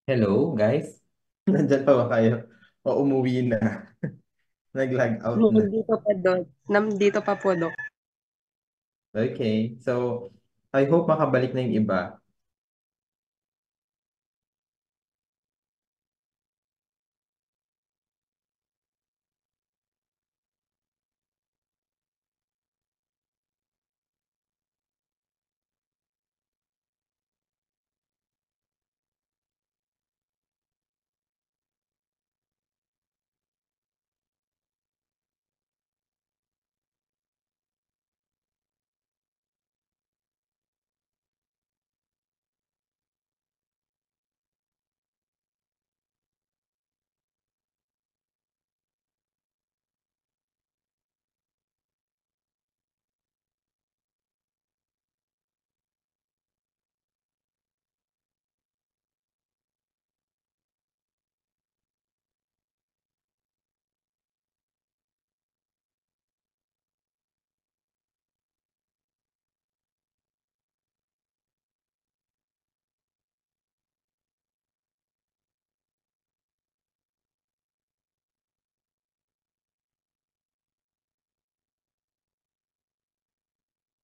Hello, guys. Nandyan pa ba kayo? O umuwi na? Nag-log out na. Nandito pa doon. Nandito pa po, Dok. Okay. So, I hope makabalik na yung iba.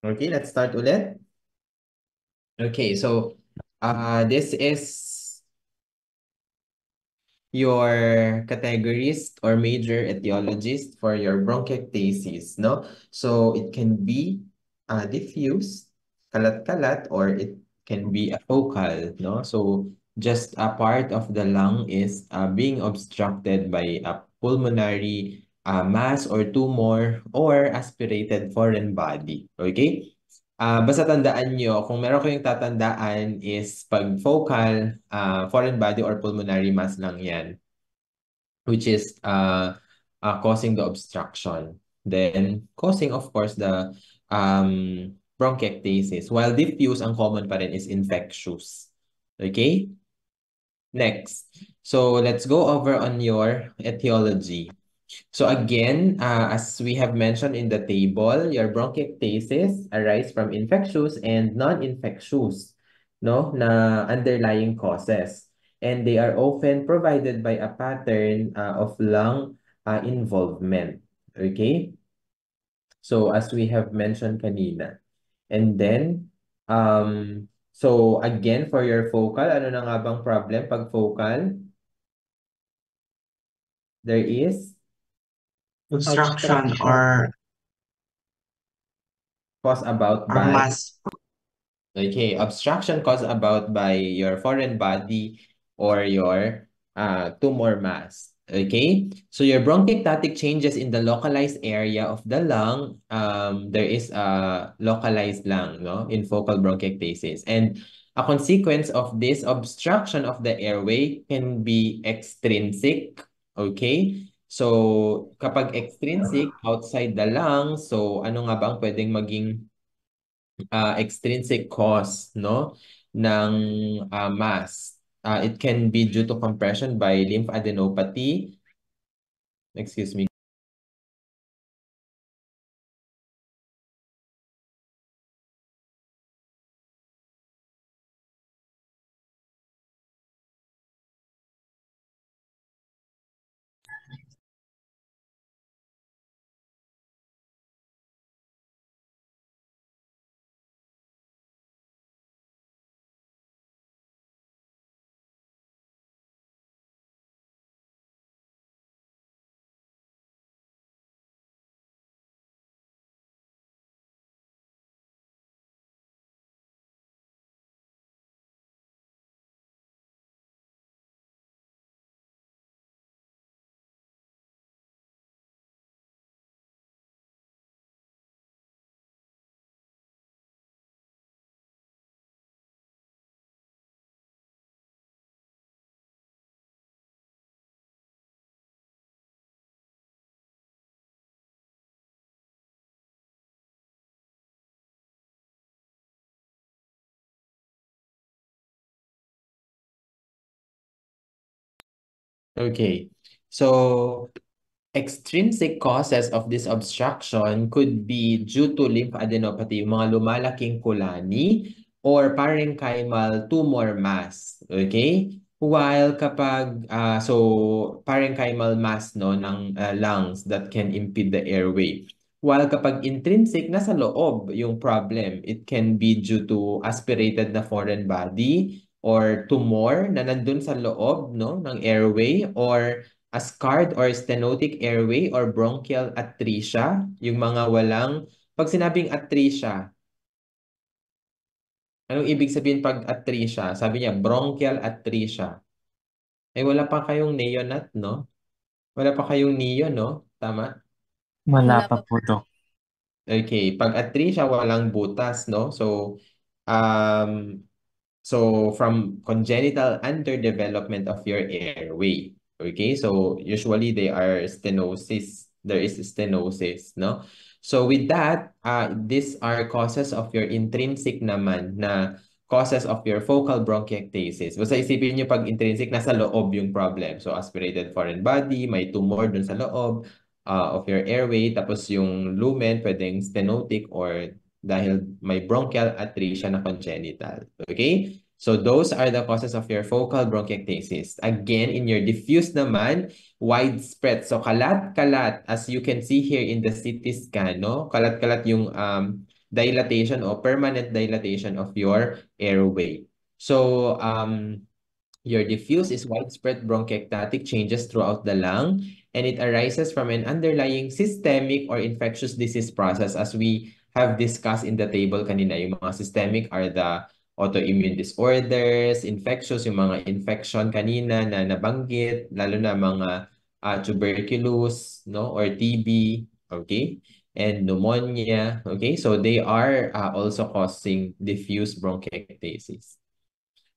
Okay, let's start ulit. Okay, so this is your categories or major etiologies for your bronchiectasis, no? So it can be diffuse, kalat-kalat, or it can be a focal, no? So just a part of the lung is being obstructed by a pulmonary mass or tumor or aspirated foreign body, okay? Basta tandaan nyo, kung meron kayong tatandaan is pag focal, foreign body or pulmonary mass lang yan, which is causing the obstruction. Then, causing, of course, the bronchiectasis. While diffuse, ang common pa rin is infectious. Okay? Next. So, let's go over on your etiology. So again, as we have mentioned in the table, your bronchiectasis arise from infectious and non-infectious, no, na underlying causes. And they are often provided by a pattern of lung involvement. Okay? So as we have mentioned kanina. And then, so again, for your focal, ano na nga bang problem pag focal? There is Obstruction Obstruction. caused about or by. mass. Okay, obstruction caused about by your foreign body or your tumor mass. Okay, so your bronchiectatic changes in the localized area of the lung, there is a localized lung, no, in focal bronchiectasis. And a consequence of this obstruction of the airway can be extrinsic. Okay, so kapag extrinsic, outside the lung, so ano nga ba ang pwedeng maging extrinsic cause, no, ng mass. It can be due to compression by lymphadenopathy. Excuse me. Okay. So extrinsic causes of this obstruction could be due to lymphadenopathy, yung mga lumalaking kulani, or parenchymal tumor mass. Okay? While kapag, so parenchymal mass no, ng lungs that can impede the airway. While kapag intrinsic, nasa loob yung problem. It can be due to aspirated na foreign body or tumor na nandun sa loob no, ng airway or a scarred or stenotic airway or bronchial atresia. Yung mga walang, pag sinabing atresia, anong ibig sabihin pag atresia? Sabi niya, bronchial atresia. Eh, wala pa kayong neonat, no? Wala pa kayong neo, no? Tama? Wala pa po, Dok. Okay. Pag atresia, walang butas, no? Um, so from congenital underdevelopment of your airway. Okay? So usually they are stenosis. There is stenosis, no? So with that, these are causes of your intrinsic naman na causes of your focal bronchiectasis. Basta isipin niyo pag intrinsic, nasa loob yung problem. So aspirated foreign body, may tumor dun sa loob of your airway. Tapos yung lumen, pwedeng stenotic or dahil may bronchial atresia na congenital. Okay? So those are the causes of your focal bronchiectasis. Again, in your diffuse naman, widespread. So kalat-kalat, as you can see here in the CT scan, no? Kalat-kalat yung dilatation or permanent dilatation of your airway. So your diffuse is widespread bronchiectatic changes throughout the lung, and it arises from an underlying systemic or infectious disease process as we have discussed in the table kanina. Yung mga systemic are the autoimmune disorders, infectious, yung mga infection kanina na nabanggit, lalo na mga tuberculosis, no, or TB, okay, and pneumonia, okay? So they are also causing diffuse bronchiectasis.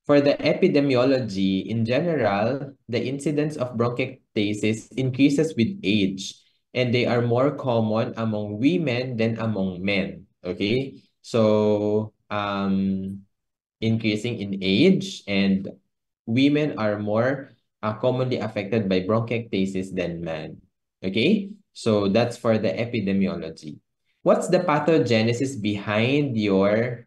For the epidemiology, in general, the incidence of bronchiectasis increases with age, and they are more common among women than among men. Okay? So, increasing in age, and women are more commonly affected by bronchiectasis than men. Okay? So, that's for the epidemiology. What's the pathogenesis behind your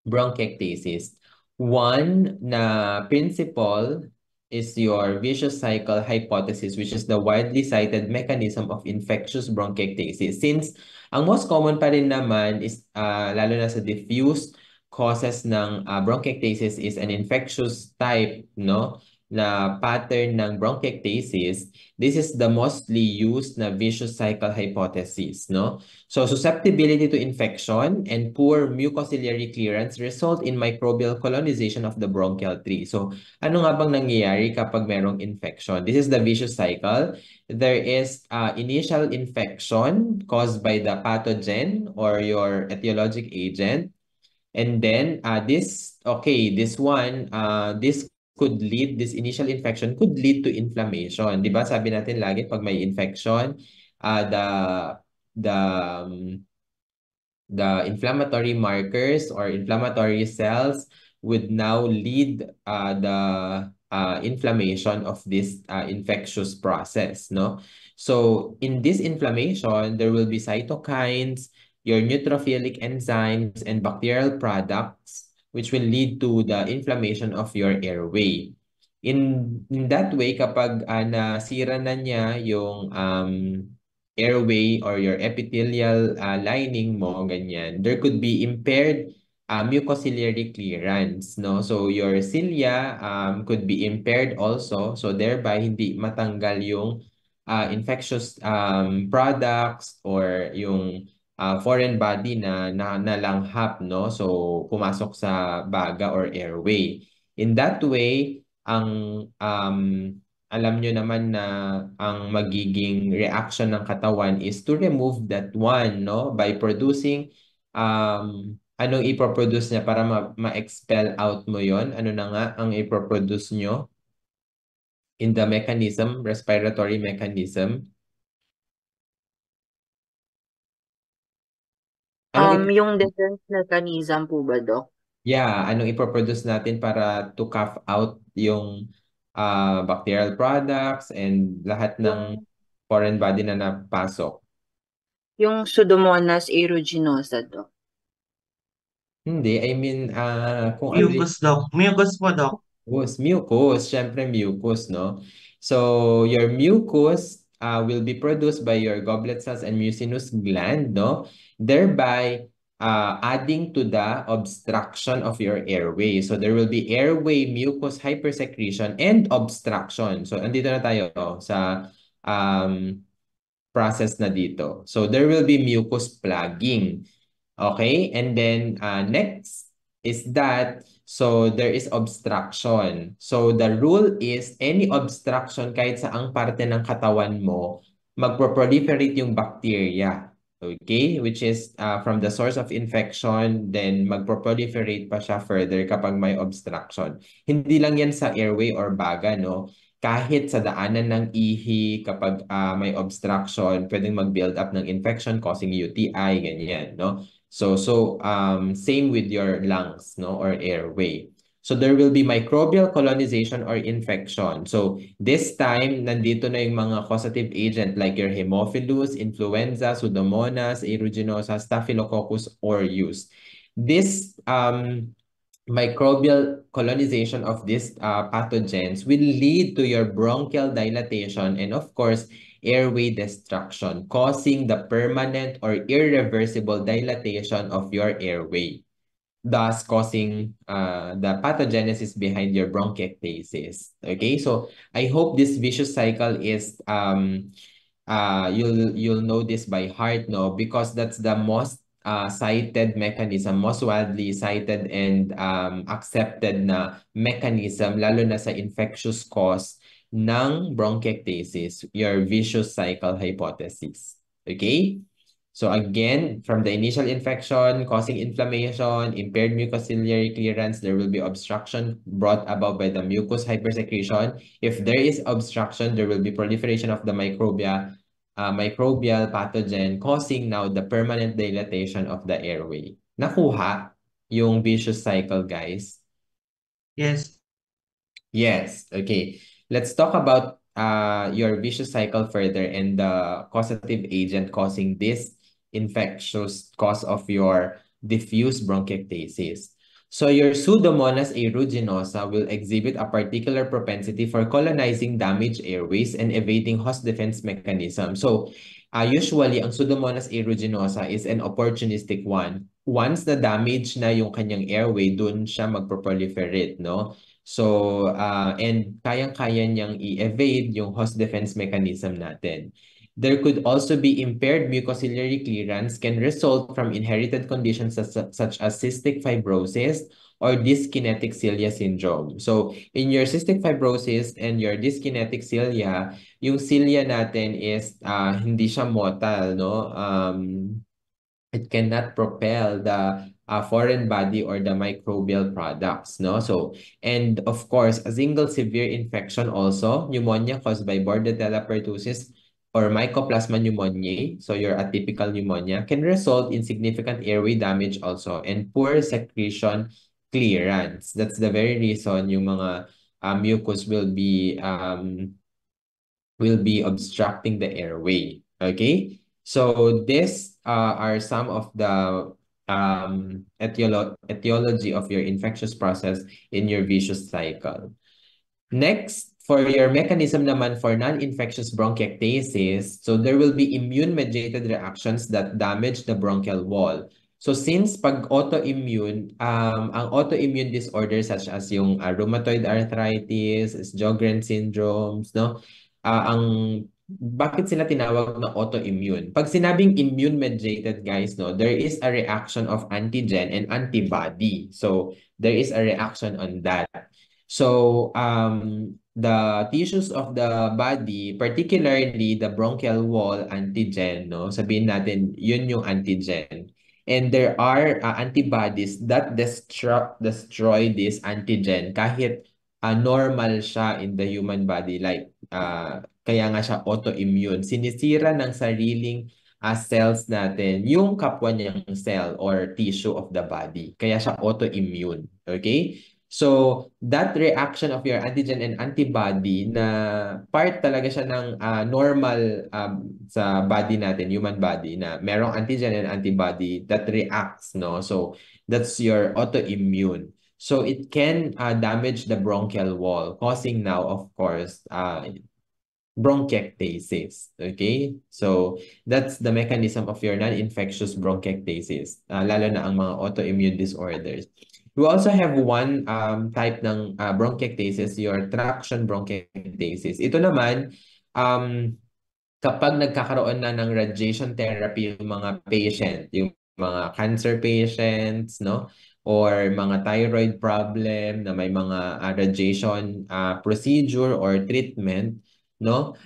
bronchiectasis? One na principle is your vicious cycle hypothesis, which is the widely cited mechanism of infectious bronchiectasis. Since ang most common pa rin naman is, lalo na sa diffuse causes ng bronchiectasis is an infectious type, no? Na pattern ng bronchiectasis, this is the mostly used na vicious cycle hypothesis, no? So susceptibility to infection and poor mucociliary clearance result in microbial colonization of the bronchial tree. So ano nga bang nangyayari kapag merong infection? This is the vicious cycle. There is initial infection caused by the pathogen or your etiologic agent. And then this initial infection could lead to inflammation. 'Di ba? Sabi natin lagi pag may infection, uh, the the um, the inflammatory markers or inflammatory cells would now lead the inflammation of this infectious process, no? So in this inflammation, there will be cytokines, your neutrophilic enzymes, and bacterial products, which will lead to the inflammation of your airway. In that way, kapag nasira na niya yung airway or your epithelial lining mo, ganyan, there could be impaired mucociliary clearance, no? So your cilia could be impaired also, so thereby hindi matanggal yung infectious products or yung foreign body na nalanghap, no? So pumasok sa baga or airway. In that way, alam nyo naman na ang magiging reaction ng katawan is to remove that one, no? By producing, anong ipoproduce niya para ma-expel out mo yon? Ano na nga ang ipoproduce nyo in the mechanism, respiratory mechanism? Yung defense mechanism po ba, Doc? Anong ipoproduce natin para to cough out yung bacterial products and lahat ng foreign body na napasok? Yung Pseudomonas aeruginosa, Doc. Hindi, I mean, kung ano Mucus, Doc. Mucus po, Doc. Mucus, syempre mucus, no? So, your mucus will be produced by your goblet cells and mucinous gland, no? Thereby, adding to the obstruction of your airway. So, there will be airway mucus hypersecretion and obstruction. So, andito na tayo sa um, process na dito. So, there will be mucus plugging. Okay? And then next is that, so there is obstruction. So the rule is any obstruction kahit saang parte ng katawan mo, magpo-proliferate yung bacteria. Okay? Which is from the source of infection, then magpo-proliferate pa siya further kapag may obstruction. Hindi lang yan sa airway or baga, no? Kahit sa daanan ng ihi, kapag may obstruction, pwedeng mag-build up ng infection causing UTI, ganyan, no? So same with your lungs, no, or airway. So there will be microbial colonization or infection. So this time, nandito na yung mga causative agent like your Haemophilus, influenza, Pseudomonas, aeruginosa, Staphylococcus aureus. This microbial colonization of these pathogens will lead to your bronchial dilatation and of course airway destruction, causing the permanent or irreversible dilatation of your airway, thus causing the pathogenesis behind your bronchiectasis. Okay, so I hope this vicious cycle is you'll know this by heart, no, because that's the most cited mechanism, most widely cited and accepted na mechanism, lalo na sa infectious cause ng bronchiectasis, your vicious cycle hypothesis. Okay? So again, from the initial infection causing inflammation, impaired mucociliary clearance, there will be obstruction brought about by the mucus hypersecretion. If there is obstruction, there will be proliferation of the microbial pathogen causing now the permanent dilatation of the airway. Nakuha yung vicious cycle, guys? Yes. Yes, okay. Let's talk about your vicious cycle further and the causative agent causing this infectious cause of your diffuse bronchiectasis. So your Pseudomonas aeruginosa will exhibit a particular propensity for colonizing damaged airways and evading host defense mechanism. So usually, ang Pseudomonas aeruginosa is an opportunistic one. Once na damage na yung kanyang airway, dun siya magpo-proliferate, no? So, and kayang-kaya niyang i-evade yung host defense mechanism natin. There could also be impaired mucociliary clearance can result from inherited conditions such as cystic fibrosis or dyskinetic cilia syndrome. So, in your cystic fibrosis and your dyskinetic cilia, yung cilia natin is hindi siya motile, no? It cannot propel the foreign body or the microbial products, no? So, and of course, a single severe infection also, pneumonia caused by Bordetella pertussis or Mycoplasma pneumoniae, so your atypical pneumonia, can result in significant airway damage also and poor secretion clearance. That's the very reason yung mga mucus will be obstructing the airway. Okay? So this are some of the etiology of your infectious process in your vicious cycle. Next, for your mechanism naman for non-infectious bronchiectasis, so there will be immune-mediated reactions that damage the bronchial wall. So since pag autoimmune, ang autoimmune disorders such as yung rheumatoid arthritis, Sjogren syndromes, no? Bakit sila tinawag na autoimmune? Pag sinabing immune-mediated, guys, no, there is a reaction of antigen and antibody. So there is a reaction on that. So the tissues of the body, particularly the bronchial wall antigen, no, sabihin natin yun yung antigen. And there are antibodies that destroy this antigen kahit normal siya in the human body, like kaya nga siya autoimmune. Sinisira ng sariling cells natin yung kapwa niyang cell or tissue of the body. Kaya siya autoimmune. Okay? So, that reaction of your antigen and antibody na part talaga siya ng normal sa body natin, human body, na merong antigen and antibody that reacts, no? So, that's your autoimmune. So it can damage the bronchial wall, causing now, of course, bronchiectasis. Okay? So that's the mechanism of your non-infectious bronchiectasis, lalo na ang mga autoimmune disorders. We also have one type ng bronchiectasis, your traction bronchiectasis. Ito naman, kapag nagkakaroon na ng radiation therapy yung mga patient, yung mga cancer patients, no? Or mga thyroid problem na may mga radiation procedure or treatment, no?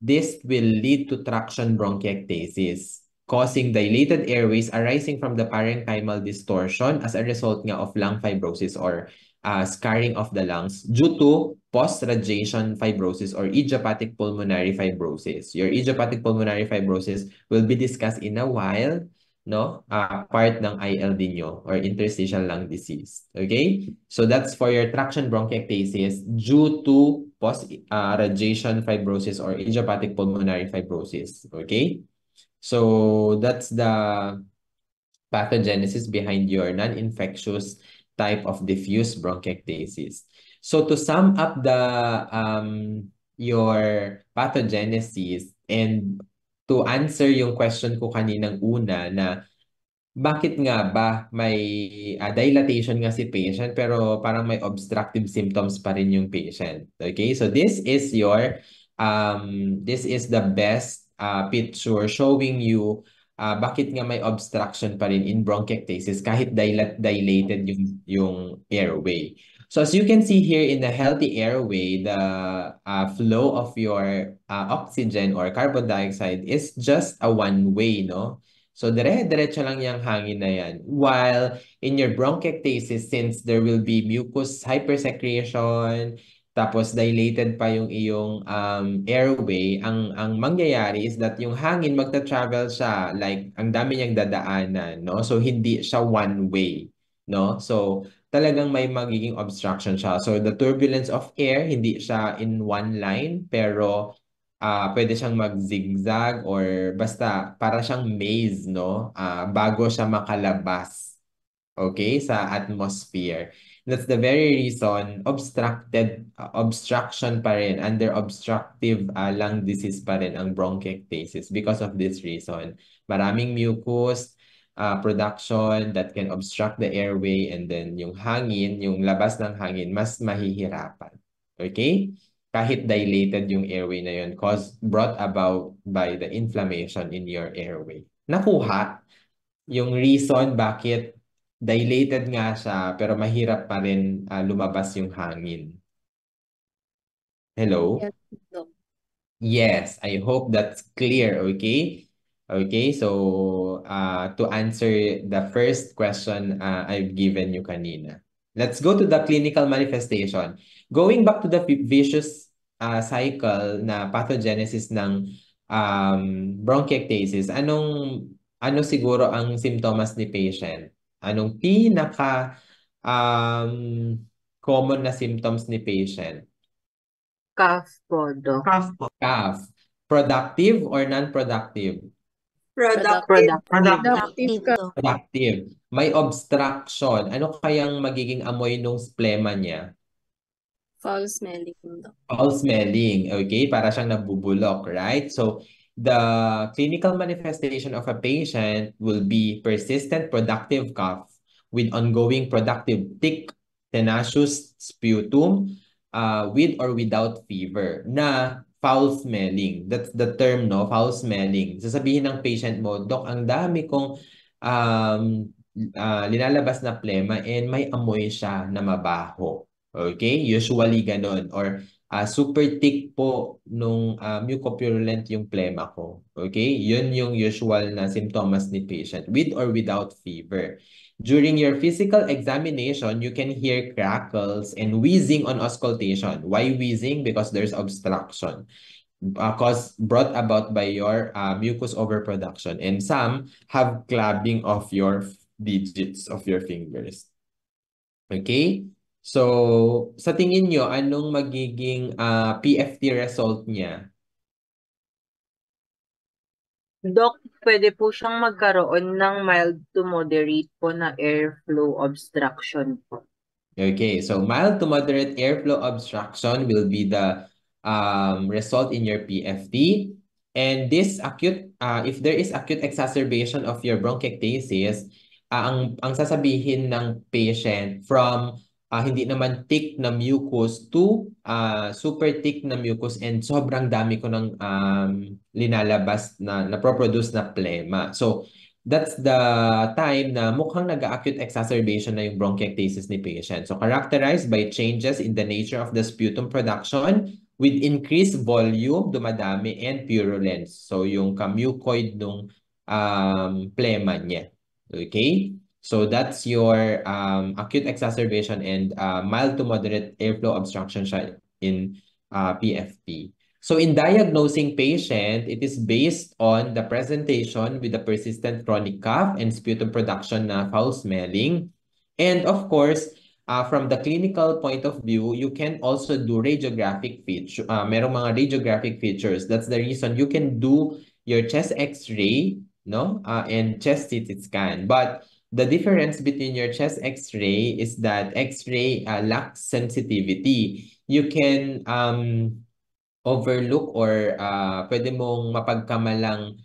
This will lead to traction bronchiectasis, causing dilated airways arising from the parenchymal distortion as a result nga of lung fibrosis or scarring of the lungs due to post-radiation fibrosis or idiopathic pulmonary fibrosis. Your idiopathic pulmonary fibrosis will be discussed in a while, no? Part ng ILD nyo or interstitial lung disease. Okay? So that's for your traction bronchiectasis due to post-radiation fibrosis or idiopathic pulmonary fibrosis. Okay? So that's the pathogenesis behind your non-infectious type of diffuse bronchiectasis. So to sum up the your pathogenesis and to answer yung question ko kaninang una na bakit nga ba may dilatation nga si patient pero parang may obstructive symptoms pa rin yung patient. Okay? So this is the best picture showing you bakit nga may obstruction pa rin in bronchiectasis kahit dilated yung airway. So as you can see here in the healthy airway, the flow of your oxygen or carbon dioxide is just a one way, no? So dire-diretso lang yung hangin na yan. While in your bronchiectasis, since there will be mucus hypersecretion, tapos dilated pa yung iyong airway, ang mangyayari is that yung hangin magta-travel siya, like ang dami niyang dadaanan, no? So hindi siya one way, no? So talagang may magiging obstruction siya. So the turbulence of air, hindi siya in one line, pero pwede siyang mag-zigzag or basta para siyang maze, no? Bago siya makalabas, okay, sa atmosphere. That's the very reason obstruction pa rin, under obstructive lung disease pa rin ang bronchiectasis because of this reason. Maraming mucus production that can obstruct the airway and then yung hangin, yung labas ng hangin, mas mahihirapan. Okay? Kahit dilated yung airway na yun, brought about by the inflammation in your airway. Nakuha yung reason bakit dilated nga siya, pero mahirap pa rin lumabas yung hangin. Hello? Yes, Doc. Yes, I hope that's clear, okay? Okay, so to answer the first question I've given you kanina. Let's go to the clinical manifestation. Going back to the vicious cycle na pathogenesis ng bronchiectasis, ano siguro ang symptoms ni patient? Anong pinaka common na symptoms ni patient? Cough po, Doc. Cough. Productive or non-productive? Productive. Productive ka. Productive. May obstruction. Ano kayang magiging amoy nung splema niya? Foul smelling, Doc. Foul smelling. Okay? Para siyang nabubulok, right? So, the clinical manifestation of a patient will be persistent productive cough with ongoing productive thick tenacious sputum with or without fever na foul smelling. That's the term, no? Foul smelling. Sasabihin ng patient mo, Dok, ang dami kong linalabas na plema and may amoy siya na mabaho. Okay? Usually ganun. Or super thick po nung mucopurulent yung plema ko. Okay? Yun yung usual na symptoms ni patient with or without fever. During your physical examination, you can hear crackles and wheezing on auscultation. Why wheezing? Because there's obstruction brought about by your mucus overproduction. And some have clapping of your digits of your fingers. Okay? So, sa tingin nyo, anong magiging PFT result niya? Doc, pwede po siyang magkaroon ng mild to moderate po na airflow obstruction po. Okay, so mild to moderate airflow obstruction will be the result in your PFT. And this acute, if there is acute exacerbation of your bronchiectasis, ang sasabihin ng patient from hindi naman thick na mucus to super thick na mucus and sobrang dami ko ng linalabas na naproproduce na plema. So, that's the time na mukhang nag-acute exacerbation na yung bronchiectasis ni patient. So characterized by changes in the nature of the sputum production with increased volume, dumadami, and purulence. So yung kamucoid nung plema niya. Okay? So that's your acute exacerbation and mild to moderate airflow obstruction siya in PFP. So in diagnosing patient, it is based on the presentation with the persistent chronic cough and sputum production na foul smelling. And of course, from the clinical point of view, you can also do radiographic feature. Merong mga radiographic features. That's the reason you can do your chest X-ray, no, and chest CT scan. But the difference between your chest X-ray is that X-ray lacks sensitivity. You can overlook or pwede mong mapagkamalang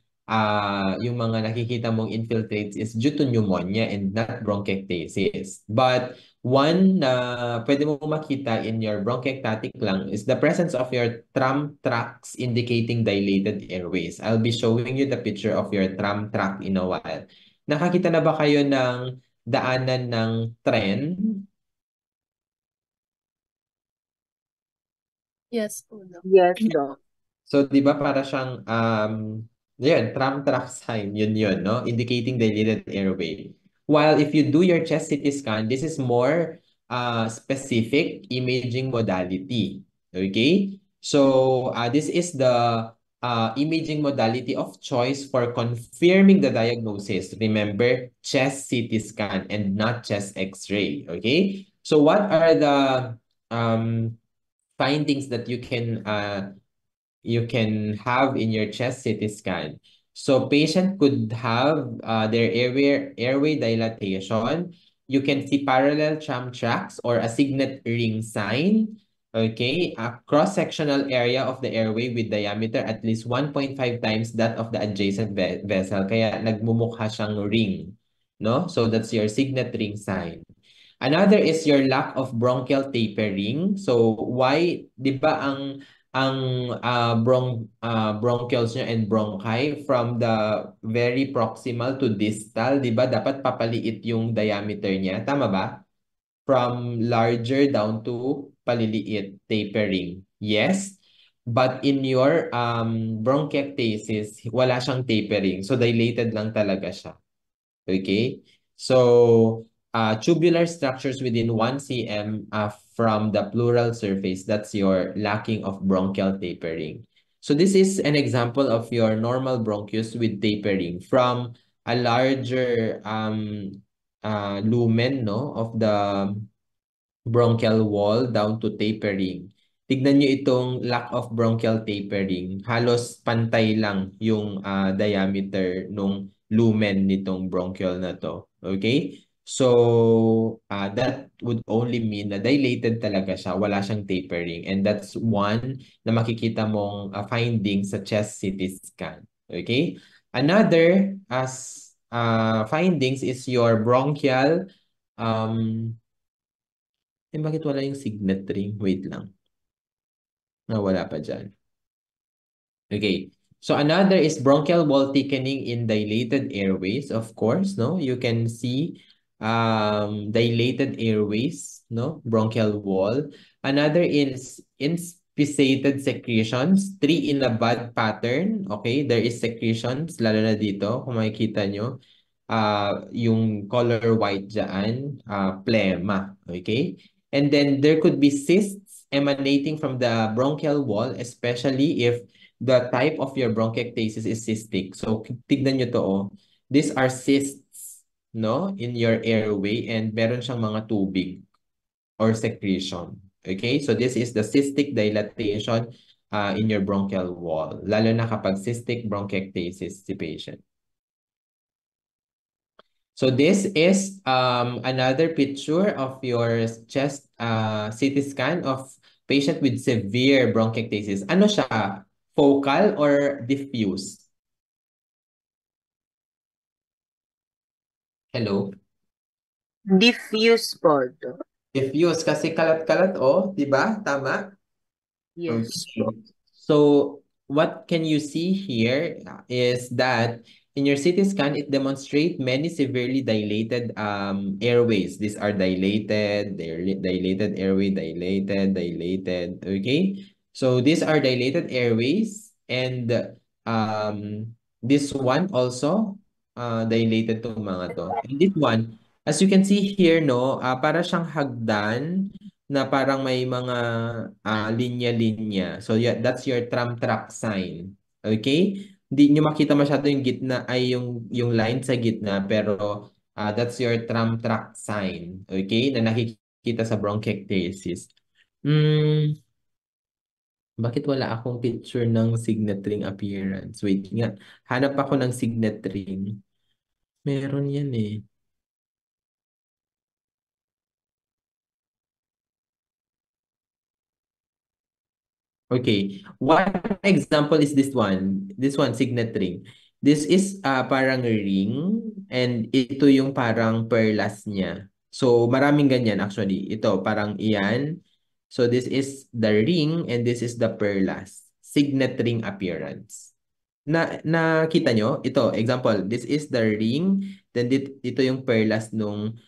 yung mga nakikita mong infiltrates is due to pneumonia and not bronchiectasis. But one na pwede mong makita in your bronchiectatic lung is the presence of your tram tracts indicating dilated airways. I'll be showing you the picture of your tram tract in a while. Nakakita na ba kayo ng daanan ng tren? Yes po, Doc. Yes, Doc. So, di ba para siyang, yun, tram track sign, yun, no? Indicating dilated airway. While if you do your chest CT scan, this is more specific imaging modality. Okay? So, this is the imaging modality of choice for confirming the diagnosis. Remember, chest CT scan and not chest X-ray. Okay? So, what are the findings that you can have in your chest CT scan? So patient could have their airway dilatation. You can see parallel tram tracks or a signet ring sign. Okay, a cross-sectional area of the airway with diameter at least 1.5 times that of the adjacent vessel. Kaya nagmumukha siyang ring. No? So that's your signet ring sign. Another is your lack of bronchial tapering. So why, 'di ba ang bronchioles nyo and bronchi from the very proximal to distal, 'di ba? Dapat papaliit yung diameter niya, tama ba? From larger down to paliliit, tapering. Yes. But in your bronchiectasis, wala siyang tapering. So dilated lang talaga siya. Okay? So, tubular structures within 1 cm from the pleural surface, that's your lacking of bronchial tapering. So this is an example of your normal bronchus with tapering from a larger lumen, no, of the bronchial wall down to tapering. Tignan nyo itong lack of bronchial tapering. Halos pantay lang yung diameter nung lumen nitong bronchial na to. Okay? So, that would only mean na dilated talaga siya. Wala siyang tapering. And that's one na makikita mong finding sa chest CT scan. Okay? Another as findings is your bronchial bakit wala yung signet ring? Wait lang. Wala pa dyan. Okay. So another is bronchial wall thickening in dilated airways, of course, no? You can see dilated airways, no? Bronchial wall. Another is inspissated secretions, 3 in a bud pattern. Okay, there is secretions, lalo na dito, kung makikita nyo. Yung color white dyan, plema. Okay? And then there could be cysts emanating from the bronchial wall, especially if the type of your bronchiectasis is cystic. So, tignan nyo to, oh. These are cysts, no? In your airway and meron siyang mga tubig or secretion. Okay? So, this is the cystic dilatation in your bronchial wall. Lalo na kapag cystic bronchiectasis si patient. So this is another picture of your chest CT scan of patient with severe bronchiectasis. Ano siya? Focal or diffuse? Hello? Diffuse po, Doc. Diffuse kasi kalat-kalat, oh, 'di ba? Tama? Yes Okay. po. So what can you see here is that in your CT scan, it demonstrates many severely dilated airways. These are dilated, they're dilated airway, dilated. Okay. So these are dilated airways, and this one also dilated to mga to. And this one, as you can see here, no, para siyang hagdan na parang may mga linya-linya. So yeah, that's your tram track sign. Okay? Hindi nyo makita masyado yung gitna ay yung line sa gitna, pero that's your tram track sign. Okay? Na nakikita sa bronchiectasis. Hmm, bakit wala akong picture ng signet ring appearance? Wait nga. Hanap ako ng signet ring. Meron yan eh. Okay. One example is this one. This one, signet ring. This is parang ring and ito yung parang perlas niya. So maraming ganyan actually. Ito parang iyan. So this is the ring and this is the perlas. Signet ring appearance. Nakita nyo? Ito, example. This is the ring. Then ito yung perlas nung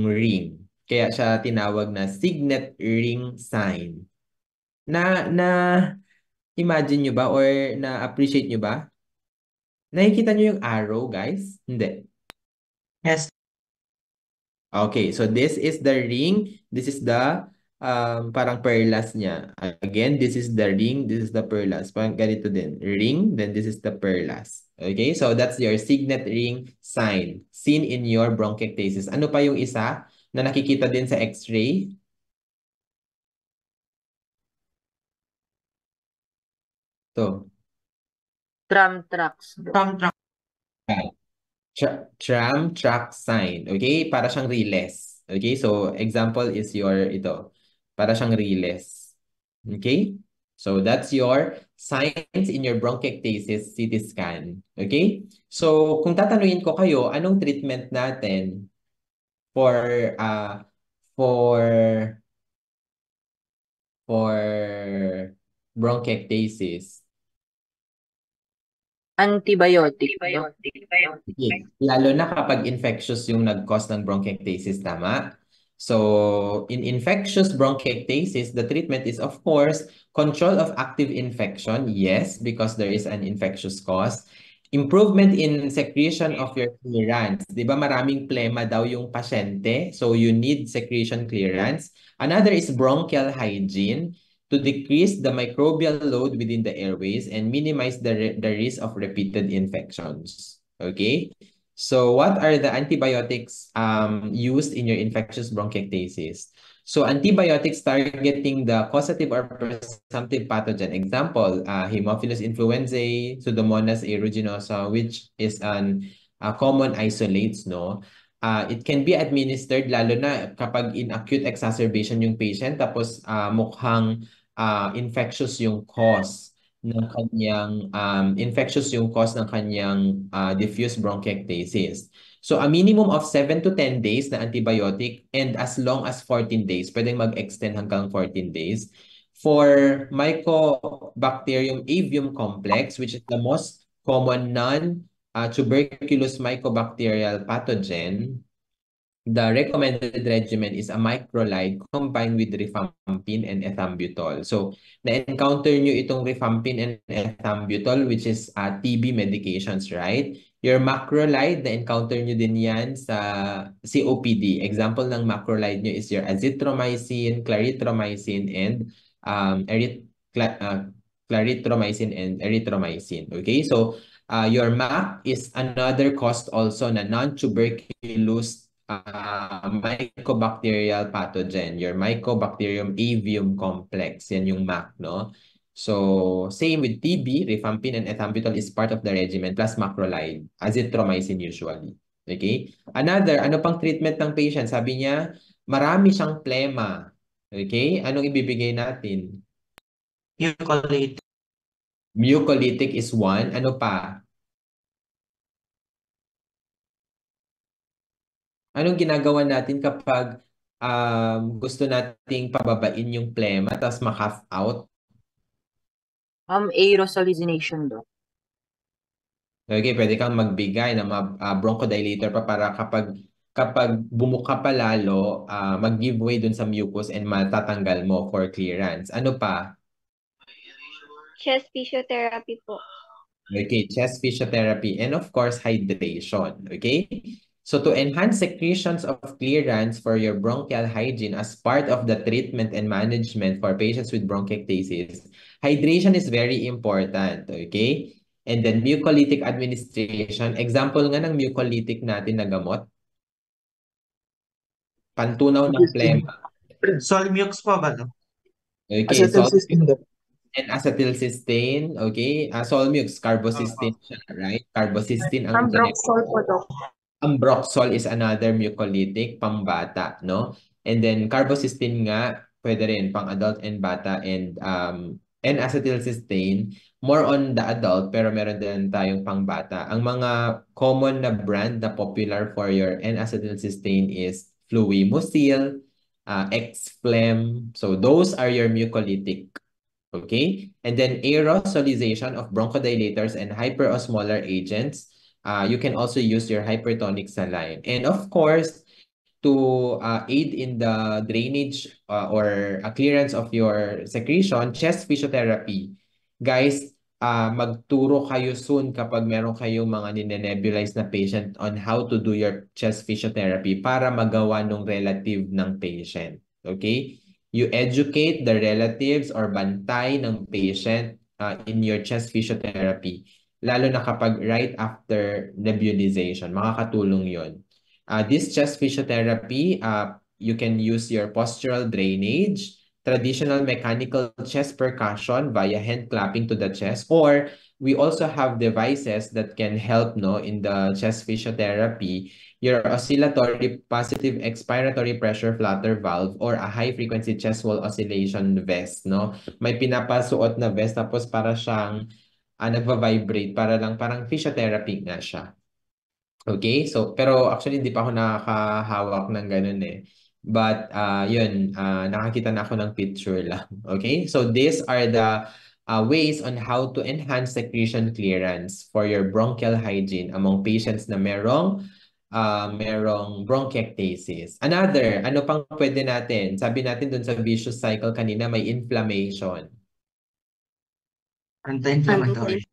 ring. Kaya siya tinawag na signet ring sign. Na imagine nyo ba or na-appreciate nyo ba? Nakikita nyo yung arrow, guys? Hindi. Yes. Okay, so this is the ring. This is the parang perlas niya. Again, this is the ring. This is the perlas. Parang ganito din. Ring, then this is the perlas. Okay, so that's your signet ring sign seen in your bronchiectasis. Ano pa yung isa na nakikita din sa x-ray? To. Tram tracks, Doc. Tram track. Tram track sign. Okay? Para siyang riles. Okay? So, example is ito. Para siyang riles. Okay? So, that's your signs in your bronchiectasis CT scan. Okay? So, kung tatanungin ko kayo, anong treatment natin for uh for for bronchiectasis? Antibiotic, Doc. Yes. Lalo na kapag infectious yung nag-cause ng bronchiectasis, tama? So, in infectious bronchiectasis, the treatment is, of course, control of active infection. Yes, because there is an infectious cause. Improvement in secretion of your clearance. Di ba maraming plema daw yung pasyente? So, you need secretion clearance. Another is bronchial hygiene to decrease the microbial load within the airways and minimize the risk of repeated infections. Okay? So what are the antibiotics used in your infectious bronchiectasis? So antibiotics targeting the causative or presumptive pathogen. Example, Haemophilus influenzae, Pseudomonas aeruginosa, which is an common isolates, no? It can be administered lalo na kapag in acute exacerbation yung patient tapos mukhang infectious yung cause ng kanyang diffuse bronchiectasis. So a minimum of 7 to 10 days na antibiotic and as long as 14 days, pwedeng mag-extend hanggang 14 days. For Mycobacterium avium complex, which is the most common non-tuberculous mycobacterial pathogen, the recommended regimen is a macrolide combined with rifampin and ethambutol. So, na-encounter nyo itong rifampin and ethambutol, which is TB medications, right? Your macrolide, na-encounter nyo din yan sa COPD. Example ng macrolide nyo is your azithromycin, clarithromycin, and clarithromycin and erythromycin. Okay, so your MAC is another cost also na non-tuberculous mycobacterial pathogen, your Mycobacterium avium complex. Yan yung MAC, no? So, same with TB, rifampin and ethambutol is part of the regimen plus macrolide, azithromycin usually. Okay? Another, ano pang treatment ng patient? Sabi niya, marami siyang plema. Okay? Anong ibibigay natin? Mucolytic. Mucolytic is one. Ano pa? Anong ginagawa natin kapag gusto nating pababain yung plema tapos ma-cough out? Aerosolization, Doc. Okay, pwede kang magbigay ng bronchodilator pa para kapag bumuka pa lalo, mag-give way dun sa mucus and matatanggal mo for clearance. Ano pa? Chest physiotherapy po. Okay, chest physiotherapy and of course hydration. Okay? So to enhance secretions of clearance for your bronchial hygiene as part of the treatment and management for patients with bronchiectasis, hydration is very important. Okay? And then mucolytic administration. Example nga ng mucolytic natin na gamot. Pantunaw ng plema. Solmux po ba, Doc? Okay, Acetylcysteine, Doc. and acetylcysteine, okay? Solmux, carbocysteine siya, right? Carbocysteine ang Ambroxol po, Doc. Ambroxol is another mucolytic pambata, no? And then carbocysteine nga, pwede rin pang adult and bata and acetylcysteine, more on the adult pero meron din tayong pangbata. Ang mga common na brand na popular for your N-acetylcysteine is Fluimucil, X-Flem. So those are your mucolytic. Okay? And then aerosolization of bronchodilators and hyperosmolar agents. You can also use your hypertonic saline. And of course, to aid in the drainage or clearance of your secretion, chest physiotherapy. Guys, magturo kayo soon kapag meron kayong mga ninenebulize na patient on how to do your chest physiotherapy para magawa ng relative ng patient. Okay? You educate the relatives or bantay ng patient in your chest physiotherapy. Lalo na kapag right after nebulization, makakatulong yon. This chest physiotherapy, you can use your postural drainage, traditional mechanical chest percussion via hand clapping to the chest, or we also have devices that can help in the chest physiotherapy, your oscillatory positive expiratory pressure flutter valve or a high frequency chest wall oscillation vest, no? May pinapasuot na vest tapos para siyang nagva-vibrate parang physiotherapy nga siya. Okay? So, pero actually hindi pa ako nakakahawak ng ganun eh. But yun, nakakita na ako ng picture lang. Okay? So these are the ways on how to enhance secretion clearance for your bronchial hygiene among patients na merong bronchiectasis. Another, ano pang pwede natin? Sabi natin dun sa vicious cycle kanina, may inflammation. Anti-inflammatory.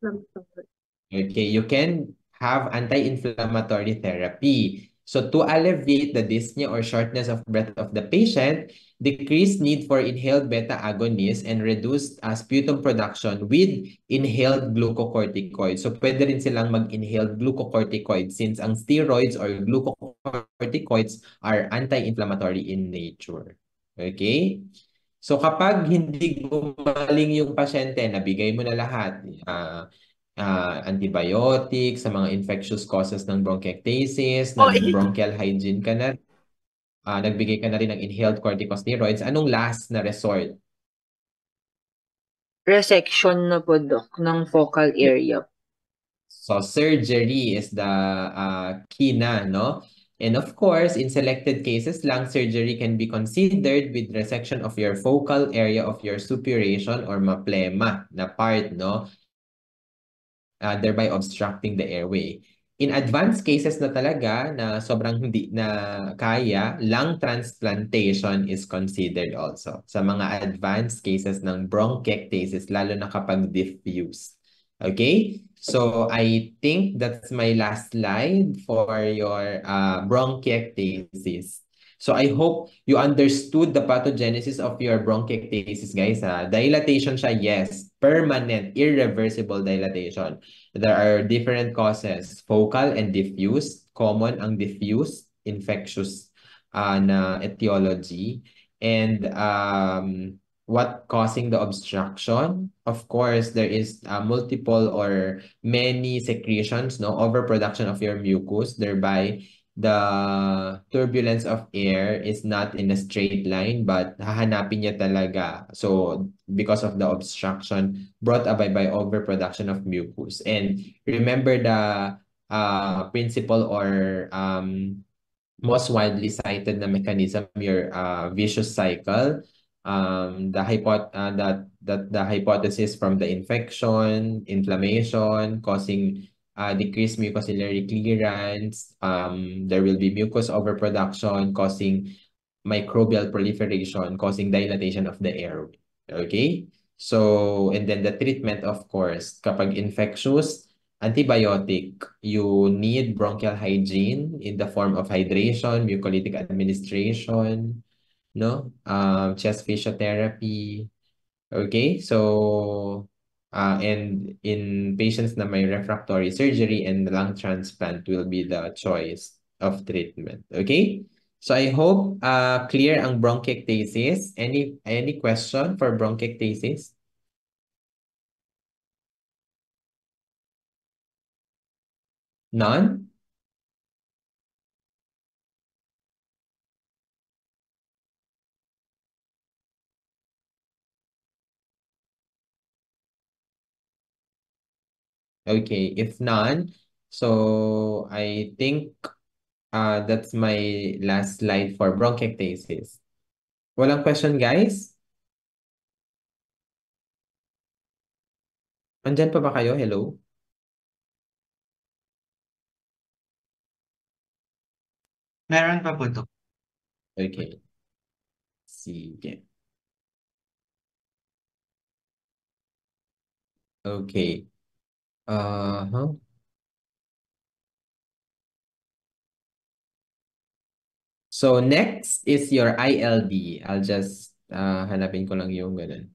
Okay, you can have anti-inflammatory therapy. So to alleviate the dyspnea or shortness of breath of the patient, decrease need for inhaled beta agonists and reduce sputum production with inhaled glucocorticoids. So pwede rin silang mag-inhaled glucocorticoids since ang steroids or glucocorticoids are anti-inflammatory in nature. Okay? So kapag hindi gumaling yung pasyente, nabigay mo na lahat, antibiotics sa mga infectious causes ng bronchiectasis, nag-bronchial hygiene ka na, nagbigay ka na rin ng inhaled corticosteroids, anong last na resort? Resection na po, Doc, ng focal area. So surgery is the key na, no? And of course, in selected cases, lung surgery can be considered with resection of your focal area of your suppuration or maplema na part, no? Thereby obstructing the airway. In advanced cases na talaga na sobrang hindi na kaya, lung transplantation is considered also sa mga advanced cases ng bronchiectasis, lalo na kapag diffuse. Okay? So I think that's my last slide for your bronchiectasis. So I hope you understood the pathogenesis of your bronchiectasis, guys. Dilatation siya, yes. Permanent, irreversible dilatation. There are different causes, focal and diffuse. Common ang diffuse, infectious na etiology. And what causing the obstruction? Of course, there is multiple or many secretions, no, overproduction of your mucus, thereby the turbulence of air is not in a straight line, but hahanapin niya talaga. So, because of the obstruction brought about by overproduction of mucus. And remember the principle or most widely cited na mechanism, your vicious cycle. The hypothesis from the infection, inflammation, causing decreased mucociliary clearance. There will be mucus overproduction, causing microbial proliferation, causing dilatation of the airway. Okay? So, and then the treatment, of course, kapag infectious, antibiotic, you need bronchial hygiene in the form of hydration, mucolytic administration, no? Chest physiotherapy. Okay? So, and in patients na may refractory surgery and lung transplant will be the choice of treatment. Okay? So I hope clear ang bronchiectasis. Any question for bronchiectasis? None? Okay, if none, so I think that's my last slide for bronchiectasis. Walang question, guys? Andyan pa ba kayo? Hello? Meron pa po, Dok. Okay. Sige. Okay. Uh-huh. So next is your ILD. I'll just hanapin ko lang yung ganun.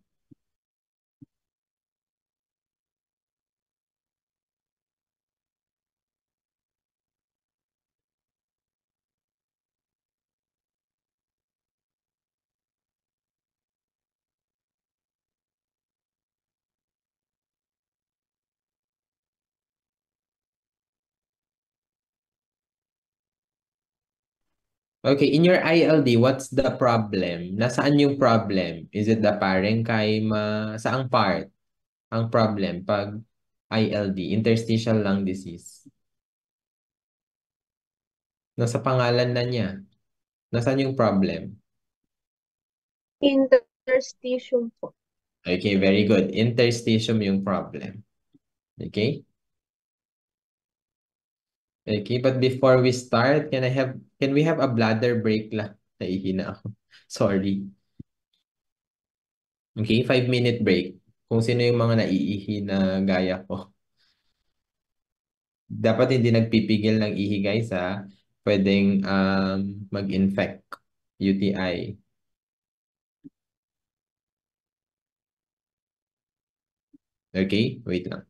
Okay, in your ILD, what's the problem? Nasaan yung problem? Is it the parenchyma? Saang part ang problem pag ILD, interstitial lung disease? Nasa pangalan na niya. Nasaan yung problem? Interstitium po. Okay, very good. Interstitium yung problem. Okay? Okay, but before we start, can we have a bladder break lang? Nahihina ako. Sorry. Okay, 5-minute break. Kung sino yung mga naiihi na gaya ko. Dapat hindi nagpipigil ng ihi, guys, ha? Pwedeng mag-infect UTI. Okay, wait lang.